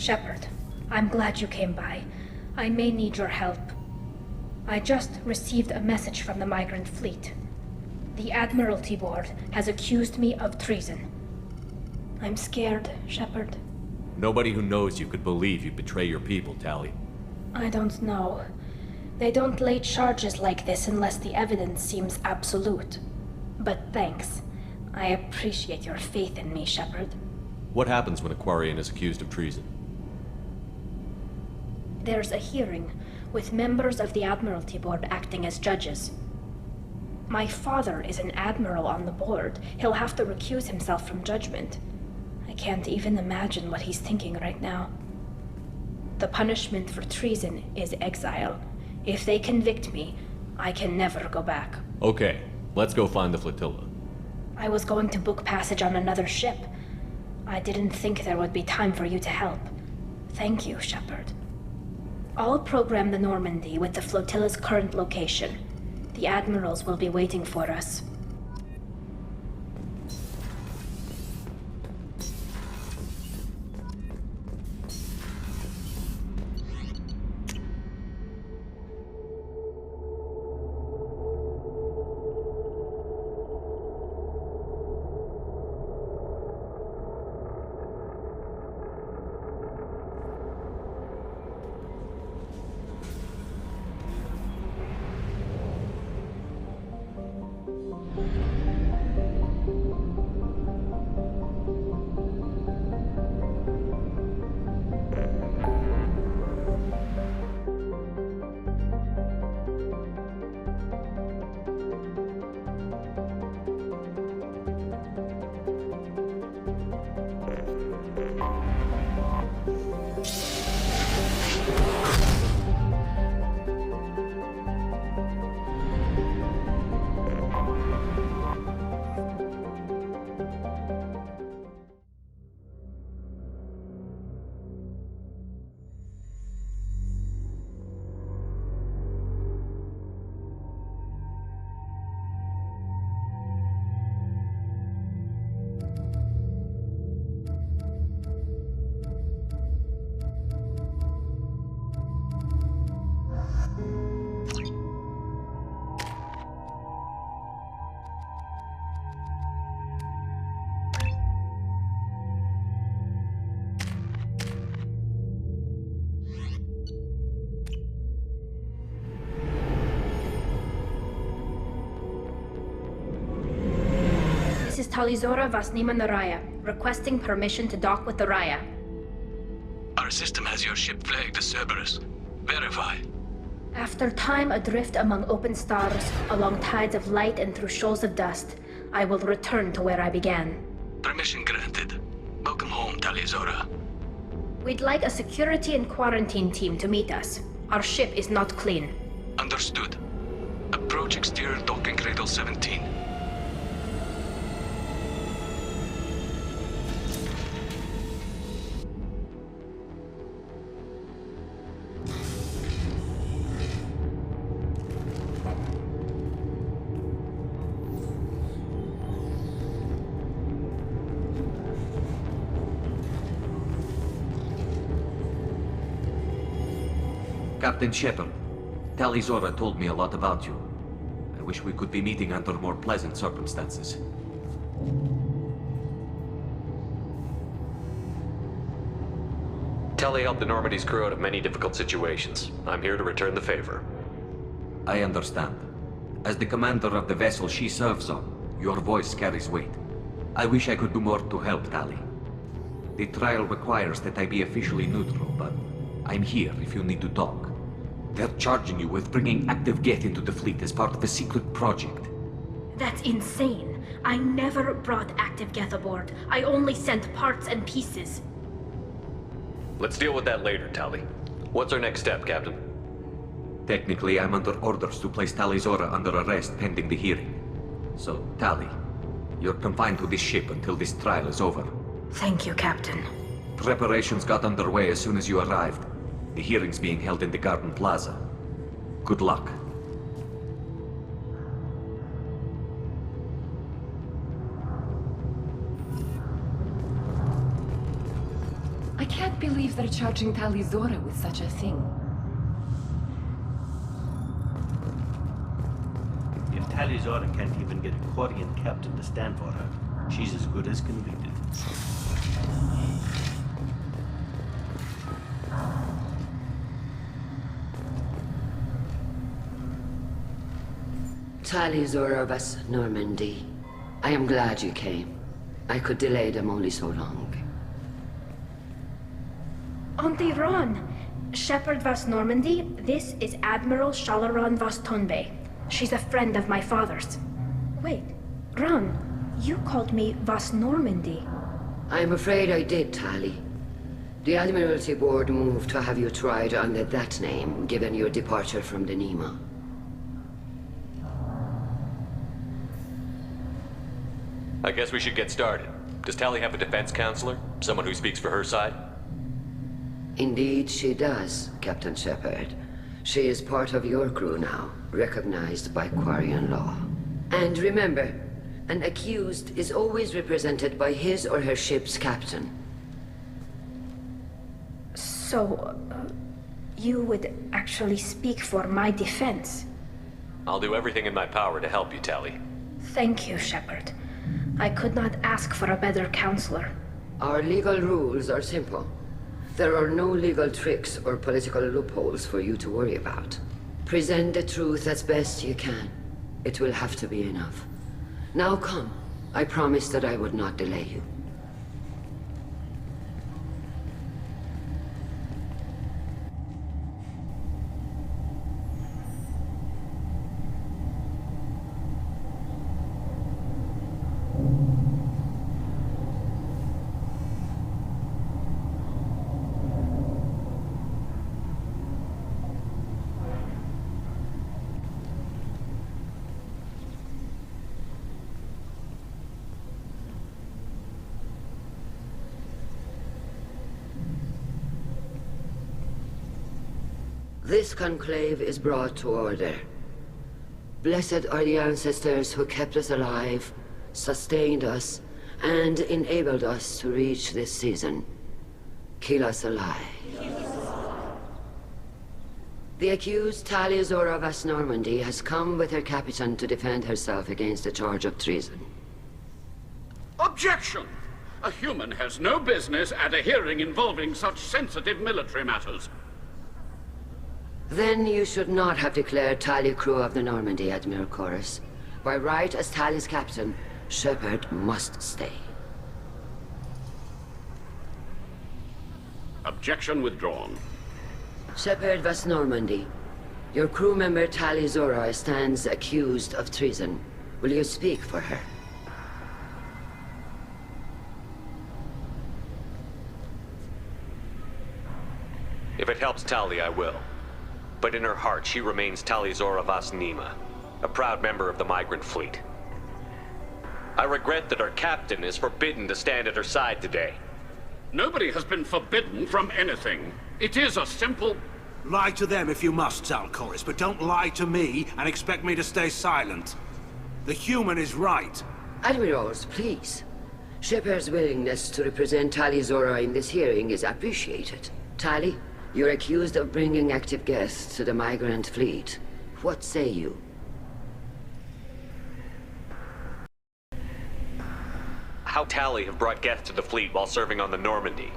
Shepard, I'm glad you came by. I may need your help. I just received a message from the migrant fleet. The Admiralty Board has accused me of treason. I'm scared, Shepard. Nobody who knows you could believe you'd betray your people, Tali. I don't know. They don't lay charges like this unless the evidence seems absolute. But thanks. I appreciate your faith in me, Shepard. What happens when a Quarian is accused of treason? There's a hearing, with members of the Admiralty Board acting as judges. My father is an admiral on the board. He'll have to recuse himself from judgment. I can't even imagine what he's thinking right now. The punishment for treason is exile. If they convict me, I can never go back. Okay, let's go find the flotilla. I was going to book passage on another ship. I didn't think there would be time for you to help. Thank you, Shepard. I'll program the Normandy with the flotilla's current location. The admirals will be waiting for us. This is Talizora Vasnima Naraya, requesting permission to dock with the Raya. Our system has your ship flagged as Cerberus. Verify. After time adrift among open stars, along tides of light and through shoals of dust, I will return to where I began. Permission granted. Welcome home, Talizora. We'd like a security and quarantine team to meet us. Our ship is not clean. Understood. Approach exterior docking cradle 17. Captain Shepard, Talizora told me a lot about you. I wish we could be meeting under more pleasant circumstances. Tali helped the Normandy's crew out of many difficult situations. I'm here to return the favor. I understand. As the commander of the vessel she serves on, your voice carries weight. I wish I could do more to help, Tali. The trial requires that I be officially neutral, but I'm here if you need to talk. They're charging you with bringing active Geth into the fleet as part of a secret project. That's insane. I never brought active Geth aboard. I only sent parts and pieces. Let's deal with that later, Tali. What's our next step, Captain? Technically, I'm under orders to place Talizora under arrest pending the hearing. So, Tali, you're confined to this ship until this trial is over. Thank you, Captain. Preparations got underway as soon as you arrived. The hearing's being held in the Garden Plaza. Good luck. I can't believe they're charging Tali Zora with such a thing. If Tali Zora can't even get a Quarian captain to stand for her, she's as good as convicted. Tali Zora of us, Normandy. I am glad you came. I could delay them only so long. Auntie Ron! Shepherd Vas Normandy, this is Admiral Shalaran Vas Tonbe. She's a friend of my father's. Wait, Ron, you called me Vas Normandy. I'm afraid I did, Tali. The Admiralty Board moved to have you tried under that name, given your departure from the Nima. I guess we should get started. Does Tali have a defense counselor? Someone who speaks for her side? Indeed she does, Captain Shepard. She is part of your crew now, recognized by Quarian law. And remember, an accused is always represented by his or her ship's captain. So, you would actually speak for my defense? I'll do everything in my power to help you, Tali. Thank you, Shepard. I could not ask for a better counselor. Our legal rules are simple. There are no legal tricks or political loopholes for you to worry about. Present the truth as best you can. It will have to be enough. Now come. I promised that I would not delay you. This conclave is brought to order. Blessed are the ancestors who kept us alive, sustained us, and enabled us to reach this season. Keep us alive. The accused Tali Zora Vas Normandy has come with her captain to defend herself against a charge of treason. Objection! A human has no business at a hearing involving such sensitive military matters. Then you should not have declared Tali crew of the Normandy, Admiral Chorus. By right as Tali's captain, Shepard must stay. Objection withdrawn. Shepard Vas Normandy, your crew member Tali Zora stands accused of treason. Will you speak for her? If it helps Tali, I will. But in her heart, she remains Tali Zora Vas Nima, a proud member of the migrant fleet. I regret that our captain is forbidden to stand at her side today. Nobody has been forbidden from anything. It is a simple... Lie to them if you must, Zalcoris, but don't lie to me and expect me to stay silent. The human is right. Admirals, please. Shepard's willingness to represent Tali Zora in this hearing is appreciated. Tali, you're accused of bringing active guests to the migrant fleet. What say you? How Tali have brought guests to the fleet while serving on the Normandy?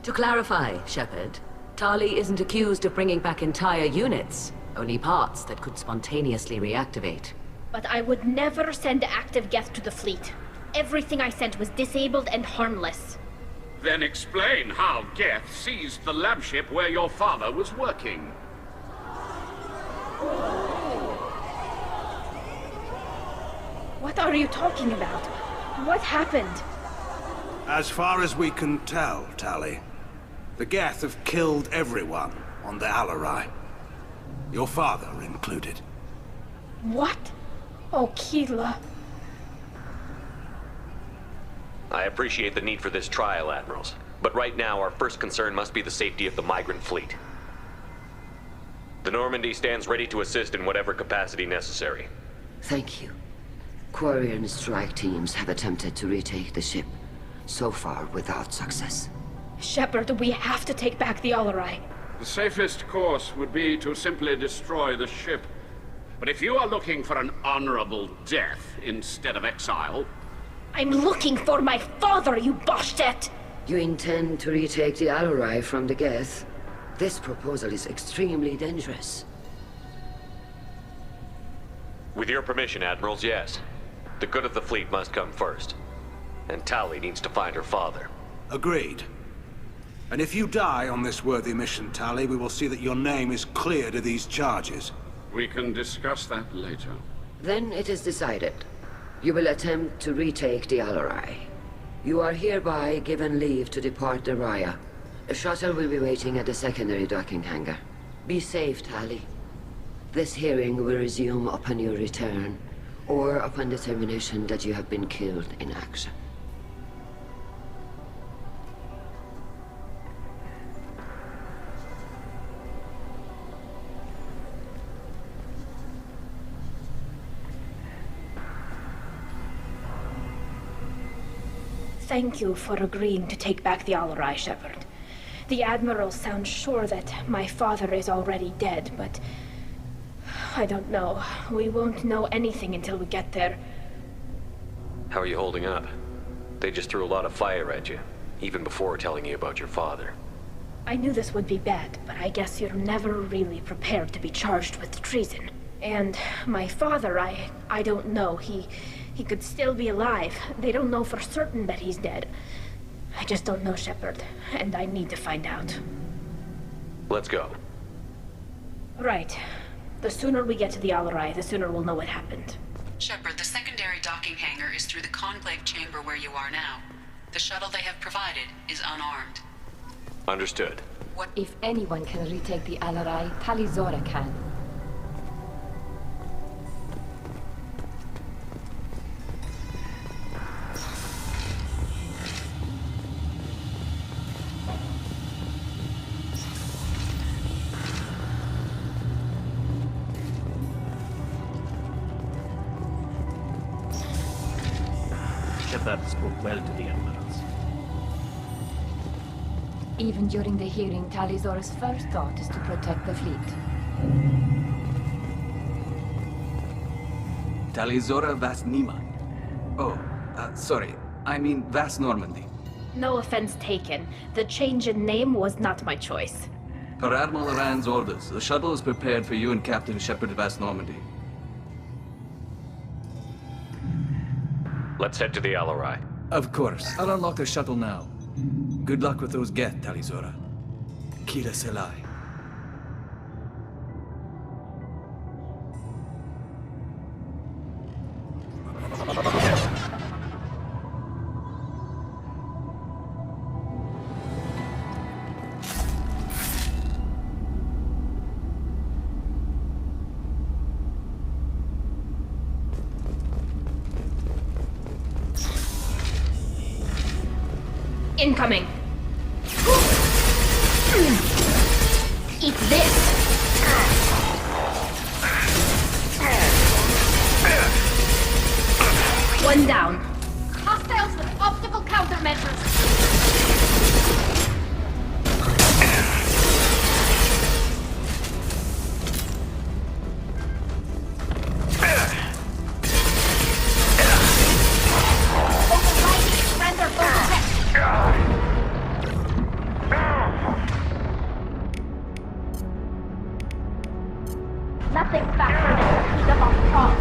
To clarify, Shepard, Tali isn't accused of bringing back entire units, only parts that could spontaneously reactivate. But I would never send active guests to the fleet. Everything I sent was disabled and harmless. Then explain how Geth seized the lab ship where your father was working. What are you talking about? What happened? As far as we can tell, Tali, the Geth have killed everyone on the Alarai. Your father included. What? Oh, Keela. I appreciate the need for this trial, Admirals. But right now, our first concern must be the safety of the migrant fleet. The Normandy stands ready to assist in whatever capacity necessary. Thank you. Quarian strike teams have attempted to retake the ship, so far without success. Shepard, we have to take back the Alarai. The safest course would be to simply destroy the ship. But if you are looking for an honorable death instead of exile... I'm looking for my father, you Bastet! You intend to retake the Alarai from the Geth? This proposal is extremely dangerous. With your permission, Admirals, yes. The good of the fleet must come first. And Tali needs to find her father. Agreed. And if you die on this worthy mission, Tali, we will see that your name is cleared of these charges. We can discuss that later. Then it is decided. You will attempt to retake the Alarai. You are hereby given leave to depart the Raya. A shuttle will be waiting at the secondary docking hangar. Be safe, Tali. This hearing will resume upon your return, or upon determination that you have been killed in action. Thank you for agreeing to take back the Alarai, Shepard. The Admiral sounds sure that my father is already dead, but... I don't know. We won't know anything until we get there. How are you holding up? They just threw a lot of fire at you, even before telling you about your father. I knew this would be bad, but I guess you're never really prepared to be charged with treason. And my father, I don't know. He could still be alive. They don't know for certain that he's dead. I just don't know, Shepard, and I need to find out. Let's go. Right. The sooner we get to the Alarai, the sooner we'll know what happened. Shepard, the secondary docking hangar is through the conclave chamber where you are now. The shuttle they have provided is unarmed. Understood. What if anyone can retake the Alarai, Tali Zora can. Shepard spoke well to the Admirals. Even during the hearing, Tali Zora's first thought is to protect the fleet. Tali Zora Vas Nima. Oh, sorry. I mean Vas Normandy. No offense taken. The change in name was not my choice. Per Admiral Rand's orders, the shuttle is prepared for you and Captain Shepard Vas Normandy. Let's head to the Alarai. Of course. I'll unlock the shuttle now. Good luck with those Geth, Tali Zora. Kira Selai. Incoming! Eat this! One down. Hostiles with optical countermeasures! Nothing faster than the heat of our talk.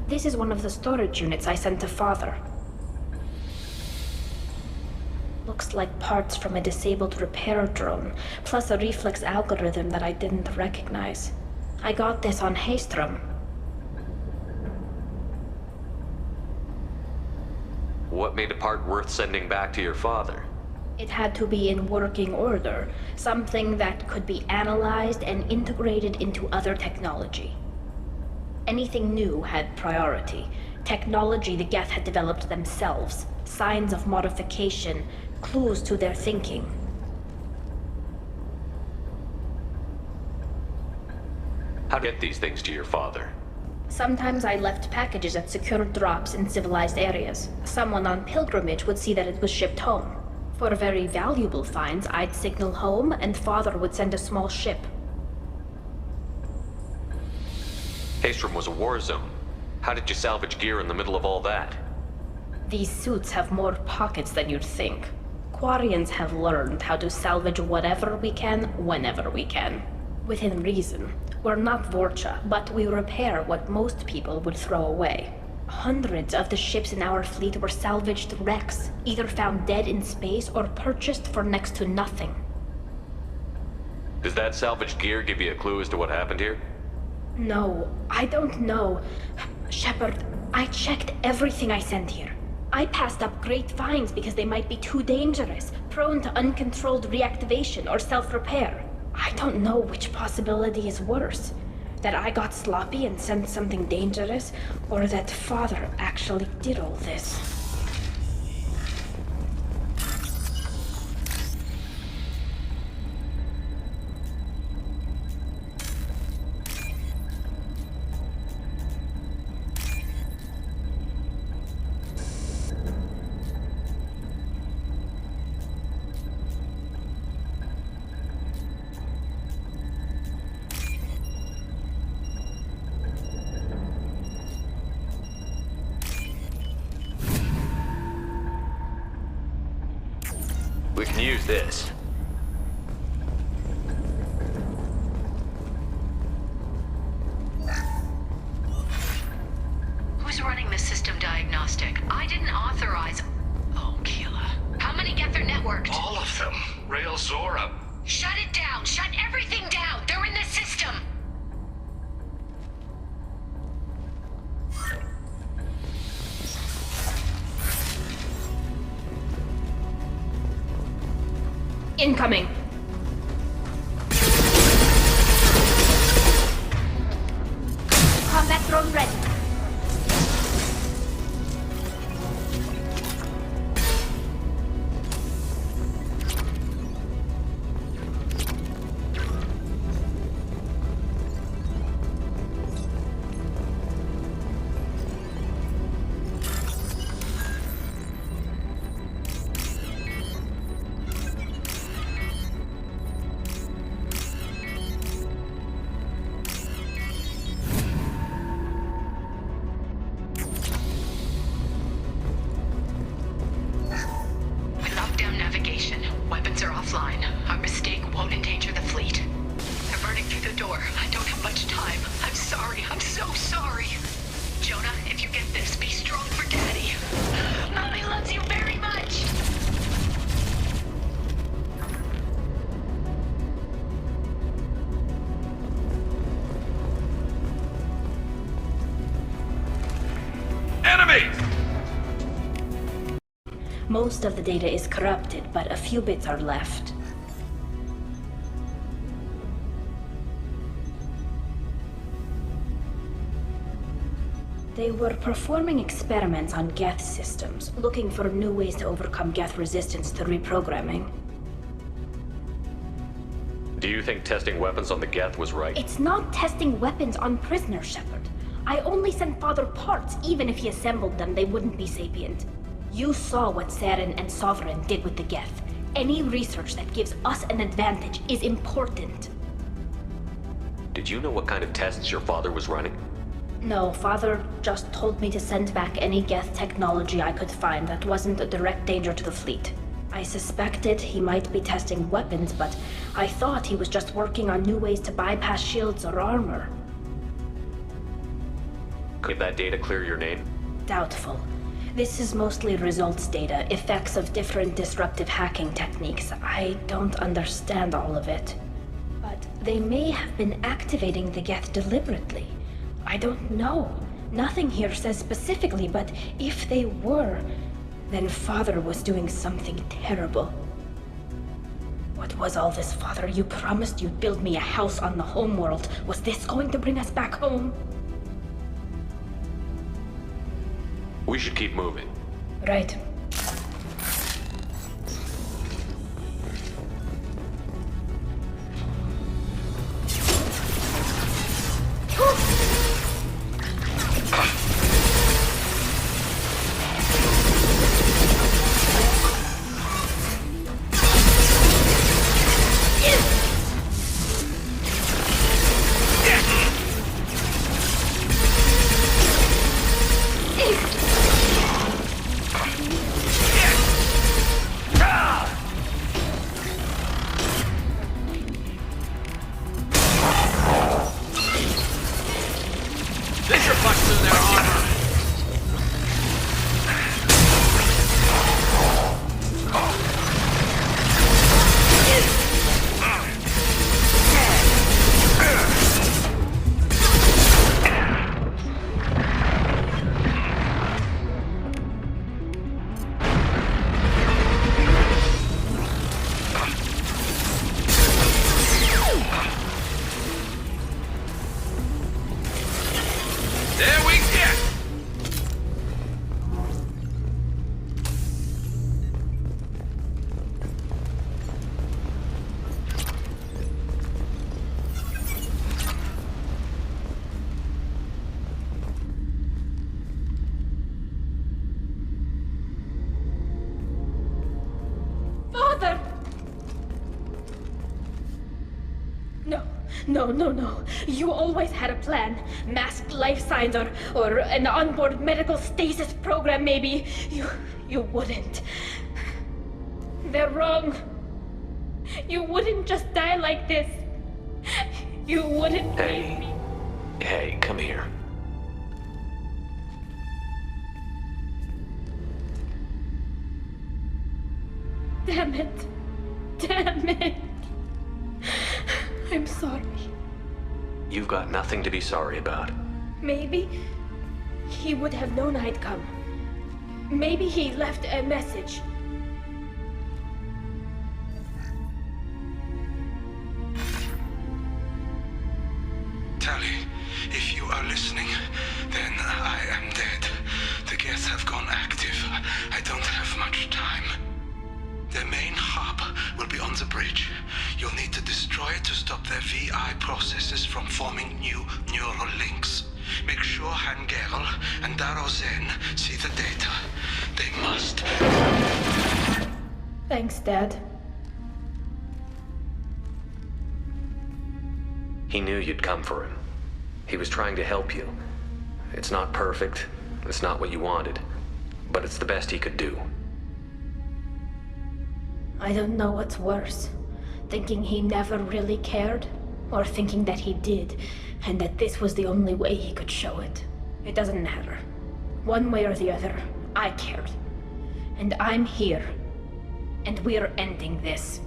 This is one of the storage units I sent to Father. Looks like parts from a disabled repair drone, plus a reflex algorithm that I didn't recognize. I got this on Haystrom. What made a part worth sending back to your father? It had to be in working order, something that could be analyzed and integrated into other technology. Anything new had priority. Technology the Geth had developed themselves, signs of modification, clues to their thinking. How to get these things to your father? Sometimes I left packages at secured drops in civilized areas. Someone on pilgrimage would see that it was shipped home. For very valuable finds, I'd signal home, and Father would send a small ship. Haystrom was a war zone. How did you salvage gear in the middle of all that? These suits have more pockets than you'd think. Quarians have learned how to salvage whatever we can, whenever we can. Within reason. We're not Vorcha, but we repair what most people would throw away. Hundreds of the ships in our fleet were salvaged wrecks, either found dead in space or purchased for next to nothing. Does that salvaged gear give you a clue as to what happened here? No, I don't know. Shepard, I checked everything I sent here. I passed up great finds because they might be too dangerous, prone to uncontrolled reactivation or self-repair. I don't know which possibility is worse. That I got sloppy and sent something dangerous, or that Father actually did all this. We can use this. Who's running the system diagnostic? I didn't authorize... Oh, Keela. How many Geth are networked? All of them. Rail Zora. Shut it down! Shut everything down! They're in the system! Incoming! Combat drone ready. Weapons are offline. Our mistake won't endanger the fleet. They're burning through the door. I don't have much time. I'm sorry. I'm so sorry. Jonah, if you get this, be strong for Daddy. Mommy loves you very much. Enemies! Most of the data is corrupted, but a few bits are left. They were performing experiments on Geth systems, looking for new ways to overcome Geth resistance to reprogramming. Do you think testing weapons on the Geth was right? It's not testing weapons on prisoners, Shepard. I only sent Father parts. Even if he assembled them, they wouldn't be sapient. You saw what Saren and Sovereign did with the Geth. Any research that gives us an advantage is important. Did you know what kind of tests your father was running? No, Father just told me to send back any Geth technology I could find that wasn't a direct danger to the fleet. I suspected he might be testing weapons, but I thought he was just working on new ways to bypass shields or armor. Could that data clear your name? Doubtful. This is mostly results data, effects of different disruptive hacking techniques. I don't understand all of it. But they may have been activating the Geth deliberately. I don't know. Nothing here says specifically, but if they were, then Father was doing something terrible. What was all this, Father? You promised you'd build me a house on the homeworld. Was this going to bring us back home? We should keep moving. Right. No. You always had a plan. Masked life signs or an onboard medical stasis program, maybe. You wouldn't. They're wrong. You wouldn't just die like this. You wouldn't. Hey, come here. Damn it. I'm sorry. You've got nothing to be sorry about. Maybe he would have known I'd come. Maybe he left a message. Tali, if you are listening, then I am dead. The Geth have gone active. I don't have much time. Their main hub will be on the bridge. You'll need to destroy it to stop their VI processes from forming new neural links. Make sure Hangerl and Darozen see the data. They must. Thanks, Dad. He knew you'd come for him. He was trying to help you. It's not perfect. It's not what you wanted. But it's the best he could do. I don't know what's worse. Thinking he never really cared, or thinking that he did, and that this was the only way he could show it. It doesn't matter. One way or the other, I cared. And I'm here. And we're ending this.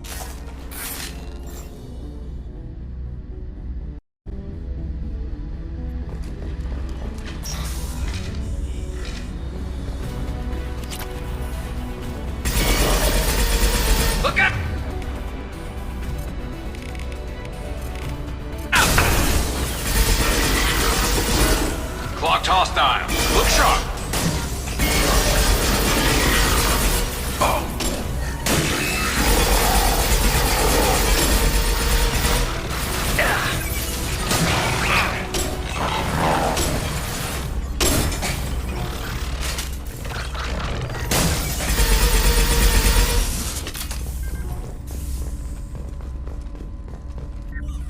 Look up! Clocked hostile. Look sharp.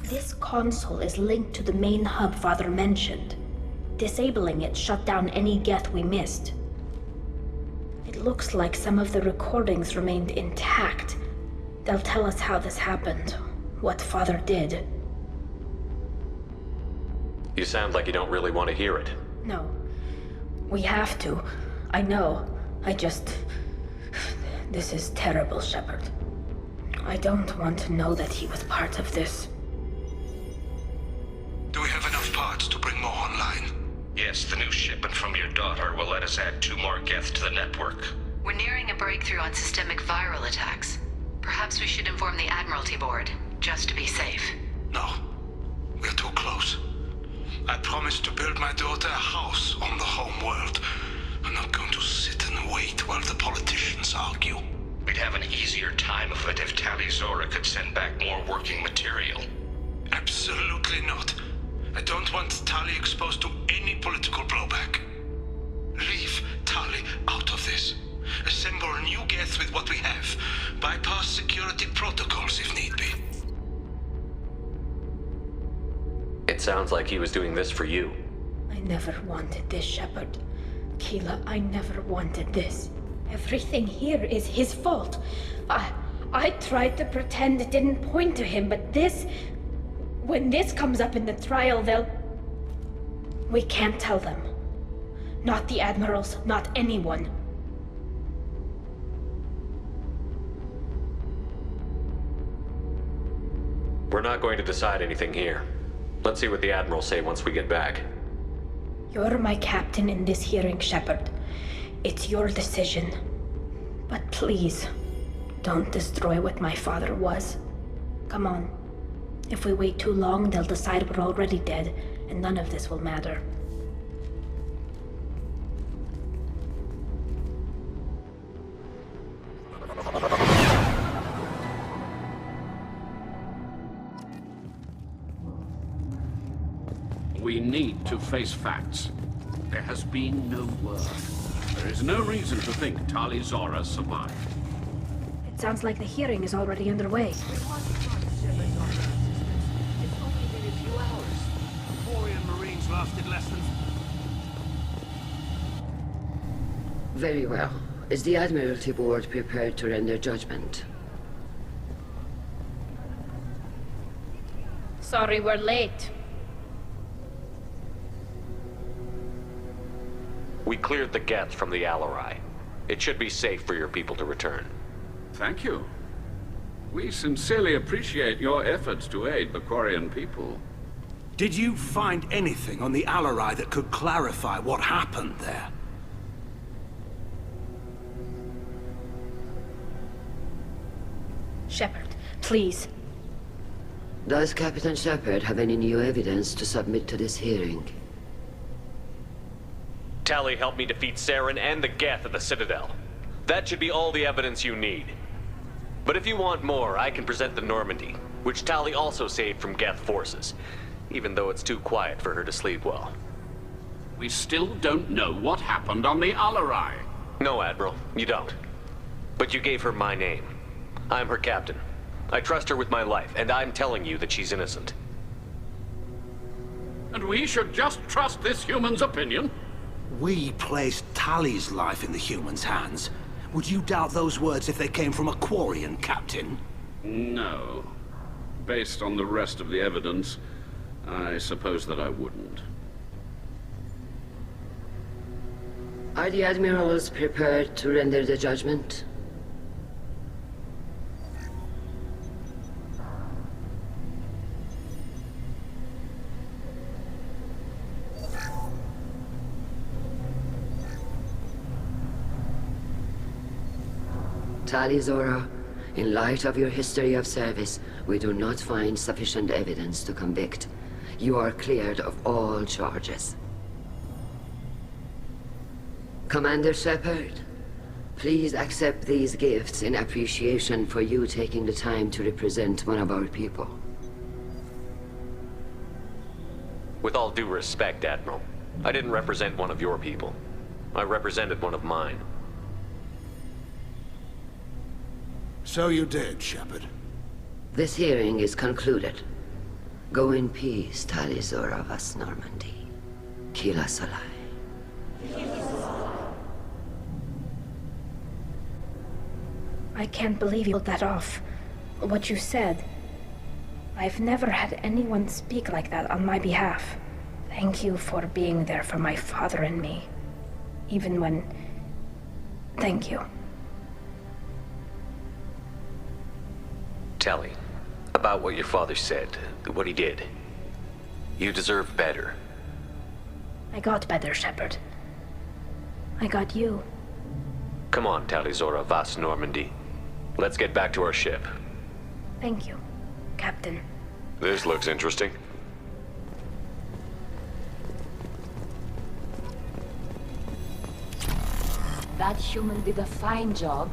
This console is linked to the main hub Father mentioned. Disabling it shut down any Geth we missed. It looks like some of the recordings remained intact. They'll tell us how this happened, what Father did. You sound like you don't really want to hear it. No. We have to. I know. This is terrible, Shepard. I don't want to know that he was part of this. Do we have enough parts to bring more online? Yes, the new shipment from your daughter will let us add 2 more Geth to the network. We're nearing a breakthrough on systemic viral attacks. Perhaps we should inform the Admiralty Board, just to be safe. No. We're too close. I promised to build my daughter a house on the home world. I'm not going to sit and wait while the politicians argue. We'd have an easier time of it if Tali Zora could send back more working material. Absolutely not. I don't want Tali exposed to any political blowback. Leave Tali out of this. Assemble new Geth with what we have. Bypass security protocols if need be. It sounds like he was doing this for you. I never wanted this, Shepard. Keela, I never wanted this. Everything here is his fault. I tried to pretend it didn't point to him, but this... When this comes up in the trial, they'll... We can't tell them. Not the admirals, not anyone. We're not going to decide anything here. Let's see what the Admirals say once we get back. You're my captain in this hearing, Shepard. It's your decision. But please, don't destroy what my father was. Come on. If we wait too long, they'll decide we're already dead, and none of this will matter. We need to face facts. There has been no word. There is no reason to think Tali Zora survived. It sounds like the hearing is already underway. It's only been a few hours. Quarian Marines lasted less than... Very well. Is the Admiralty Board prepared to render judgment? Sorry we're late. We cleared the Geth from the Alarai. It should be safe for your people to return. Thank you. We sincerely appreciate your efforts to aid the Quarian people. Did you find anything on the Alarai that could clarify what happened there? Shepard, please. Does Captain Shepard have any new evidence to submit to this hearing? Tali helped me defeat Saren and the Geth at the Citadel. That should be all the evidence you need. But if you want more, I can present the Normandy, which Tali also saved from Geth forces, even though it's too quiet for her to sleep well. We still don't know what happened on the Alarai. No, Admiral, you don't. But you gave her my name. I'm her captain. I trust her with my life, and I'm telling you that she's innocent. And we should just trust this human's opinion? We placed Tali's life in the human's hands. Would you doubt those words if they came from a Quarian captain? No. Based on the rest of the evidence, I suppose that I wouldn't. Are the Admirals prepared to render the judgment? Tali Zora, in light of your history of service, we do not find sufficient evidence to convict. You are cleared of all charges. Commander Shepard, please accept these gifts in appreciation for you taking the time to represent one of our people. With all due respect, Admiral, I didn't represent one of your people. I represented one of mine. So you did, Shepard. This hearing is concluded. Go in peace, Tali Zora vas Normandy. Kila Salai. I can't believe you pulled that off. What you said. I've never had anyone speak like that on my behalf. Thank you for being there for my father and me. Even when Thank you. Tali, about what your father said, what he did. You deserve better. I got better, Shepard. I got you. Come on, Tali-Zora Vas Normandy. Let's get back to our ship. Thank you, Captain. This looks interesting. That human did a fine job.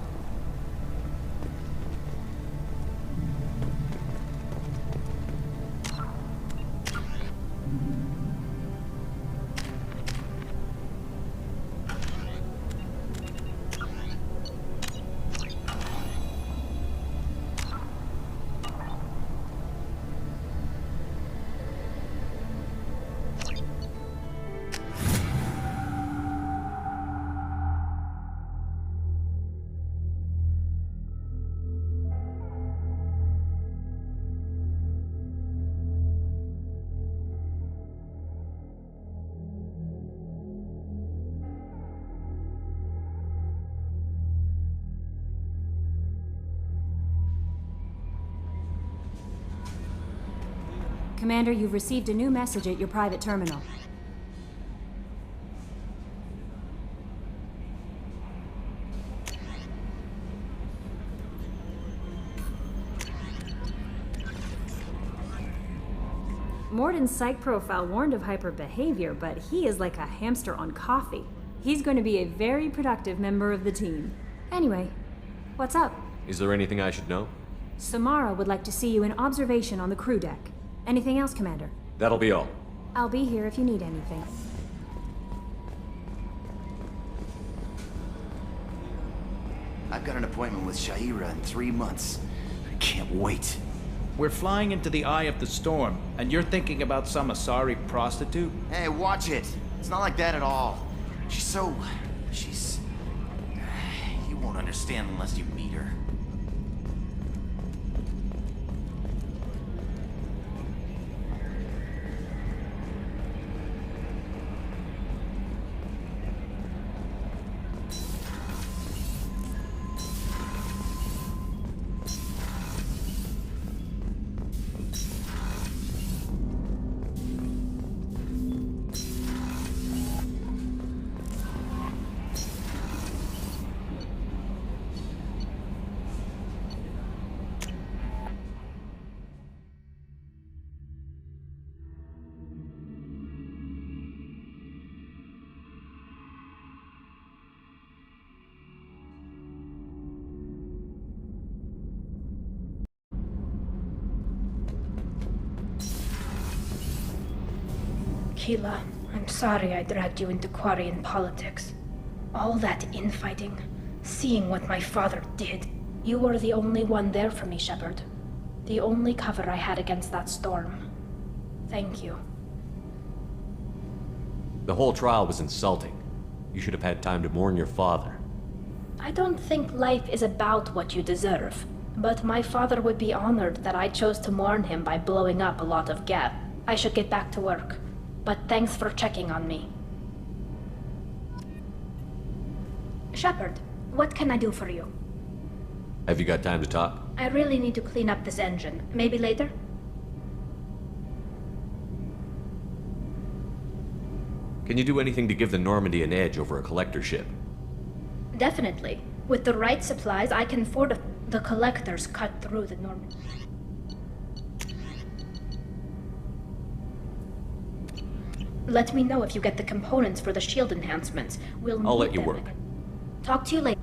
Commander, you've received a new message at your private terminal. Morden's psych profile warned of hyper behavior, but he is like a hamster on coffee. He's going to be a very productive member of the team. Anyway, what's up? Is there anything I should know? Samara would like to see you in observation on the crew deck. Anything else, Commander? That'll be all. I'll be here if you need anything. I've got an appointment with Shaira in 3 months. I can't wait. We're flying into the eye of the storm, and you're thinking about some Asari prostitute? Hey, watch it. It's not like that at all. She's... You won't understand unless you meet her. Keela, I'm sorry I dragged you into Quarian politics. All that infighting, seeing what my father did. You were the only one there for me, Shepard. The only cover I had against that storm. Thank you. The whole trial was insulting. You should have had time to mourn your father. I don't think life is about what you deserve, but my father would be honored that I chose to mourn him by blowing up a lot of gas. I should get back to work. But thanks for checking on me. Shepard, what can I do for you? Have you got time to talk? I really need to clean up this engine. Maybe later? Can you do anything to give the Normandy an edge over a collector ship? Definitely. With the right supplies, I can afford the collectors cut through the Normandy. Let me know if you get the components for the shield enhancements. I'll let you work. Talk to you later.